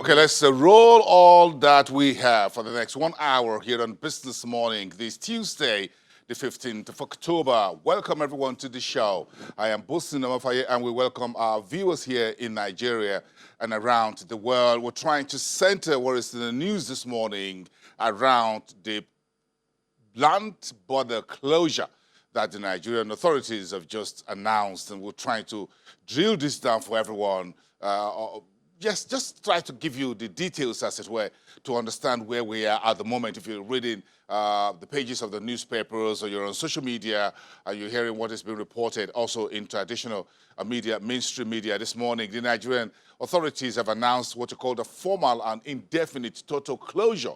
Okay, let's roll all that we have for the next 1 hour here on Business Morning, this Tuesday, the 15th of October. Welcome everyone to the show. I am Bosin Amafaye, and we welcome our viewers here in Nigeria and around the world. We're trying to center what is in the news this morning around the land border closure that the Nigerian authorities have just announced, and we're trying to drill this down for everyone. Just try to give you the details, as it were, to understand where we are at the moment. If you're reading the pages of the newspapers, or you're on social media, and you're hearing what is being reported also in traditional media, mainstream media this morning, the Nigerian authorities have announced what you call the formal and indefinite total closure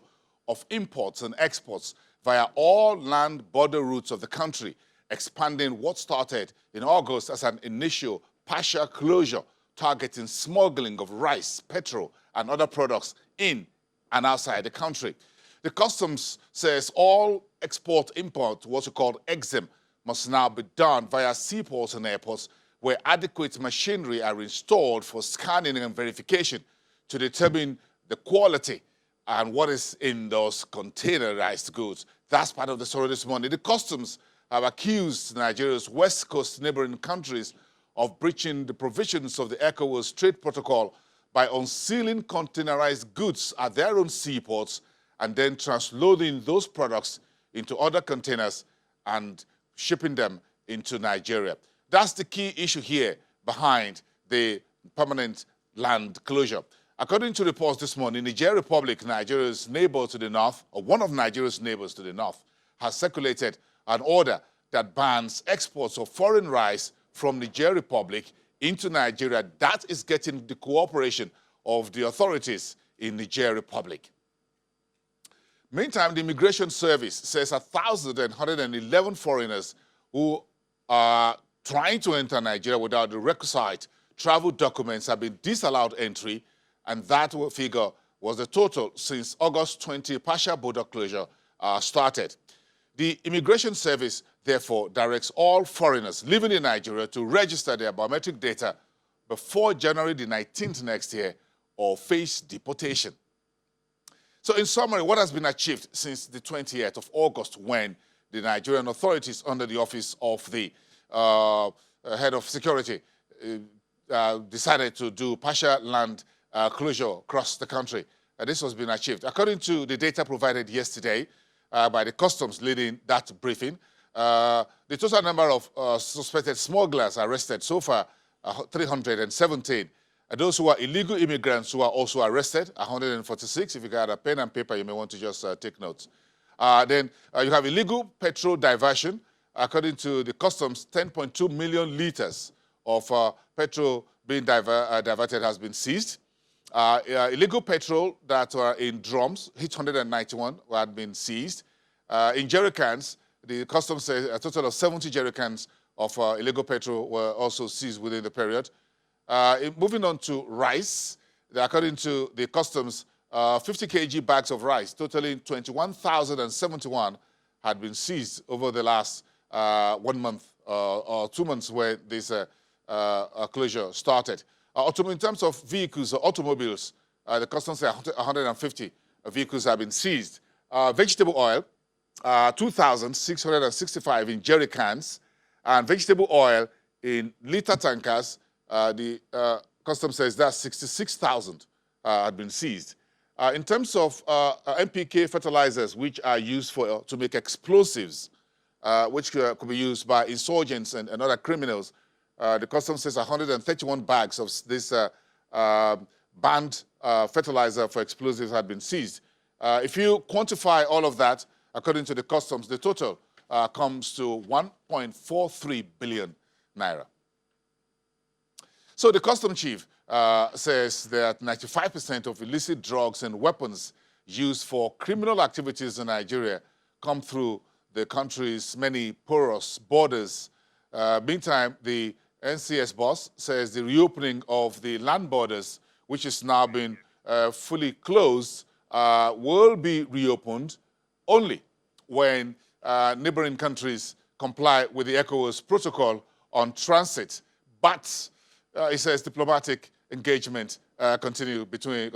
of imports and exports via all land border routes of the country, expanding what started in August as an initial partial closure targeting smuggling of rice, petrol, and other products in and outside the country. The customs says all export-import, what's called EXIM, must now be done via seaports and airports where adequate machinery are installed for scanning and verification to determine the quality and what is in those containerized goods. That's part of the story this morning. The customs have accused Nigeria's West Coast neighboring countries of breaching the provisions of the ECOWAS trade protocol by unsealing containerized goods at their own seaports and then transloading those products into other containers and shipping them into Nigeria. That's the key issue here behind the permanent land closure. According to reports this morning, Niger Republic, Nigeria's neighbor to the north, or one of Nigeria's neighbors to the north, has circulated an order that bans exports of foreign rice from Niger Republic into Nigeria. That is getting the cooperation of the authorities in Niger Republic. Meantime, the Immigration Service says 1,111 foreigners who are trying to enter Nigeria without the requisite travel documents have been disallowed entry, and that figure was the total since August 20 partial border closure started. The Immigration Service therefore directs all foreigners living in Nigeria to register their biometric data before January the 19th next year or face deportation. So in summary, what has been achieved since the 20th of August, when the Nigerian authorities under the office of the head of security decided to do partial land closure across the country. This has been achieved. According to the data provided yesterday by the customs leading that briefing, the total number of suspected smugglers arrested so far, 317. And those who are illegal immigrants who are also arrested, 146. If you got a pen and paper, you may want to just take notes. Then you have illegal petrol diversion. According to the customs, 10.2 million liters of petrol being diverted has been seized. Illegal petrol that were in drums, 891 had been seized. In jerry cans, the customs says a total of 70 jerry cans of illegal petrol were also seized within the period. Moving on to rice, according to the customs, 50 kg bags of rice, totaling 21,071, had been seized over the last 1 month or 2 months where this closure started. In terms of vehicles or automobiles, the customs say 150 vehicles have been seized. Vegetable oil, 2,665 in jerry cans, and vegetable oil in liter tankers. The customs says that 66,000 had been seized. In terms of NPK fertilizers, which are used to make explosives, which could be used by insurgents and other criminals, the customs says 131 bags of this banned fertilizer for explosives had been seized. If you quantify all of that, according to the customs, the total comes to 1.43 billion naira. So the customs chief says that 95% of illicit drugs and weapons used for criminal activities in Nigeria come through the country's many porous borders. Meantime, the NCS boss says the reopening of the land borders, which is now been fully closed, will be reopened only when neighboring countries comply with the ECOWAS protocol on transit. But, he says, diplomatic engagement continue between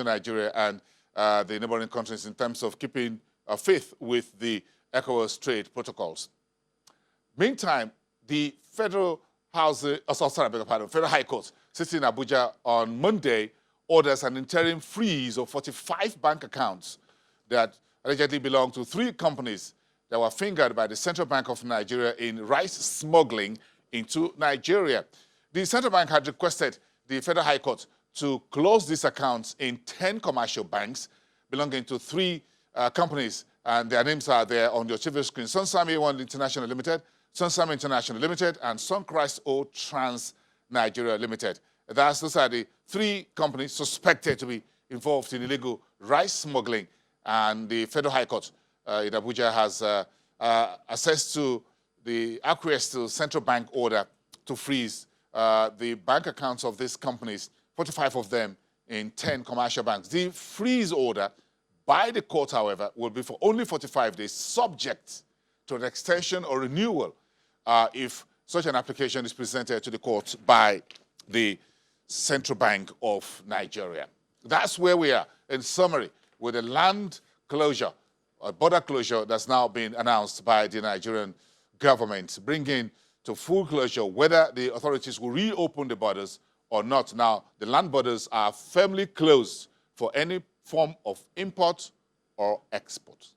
Nigeria and the neighboring countries in terms of keeping faith with the ECOWAS trade protocols. Meantime, the Federal High Court sitting in Abuja on Monday orders an interim freeze of 45 bank accounts that allegedly belong to 3 companies that were fingered by the Central Bank of Nigeria in rice smuggling into Nigeria. The Central Bank had requested the Federal High Court to close these accounts in 10 commercial banks belonging to 3 companies, and their names are there on your TV screen: Sunsami One International Limited, Sunsami International Limited, and Sunchrist O Trans Nigeria Limited. Those are the 3 companies suspected to be involved in illegal rice smuggling, and the Federal High Court in Abuja has access to the acquiesced to Central Bank order to freeze the bank accounts of these companies, 45 of them in 10 commercial banks. The freeze order by the court, however, will be for only 45 days, subject to an extension or renewal if such an application is presented to the court by the Central Bank of Nigeria. That's where we are, in summary, with the land closure, border closure that's now been announced by the Nigerian government, bringing to full closure whether the authorities will reopen the borders or not. Now, the land borders are firmly closed for any form of import or export.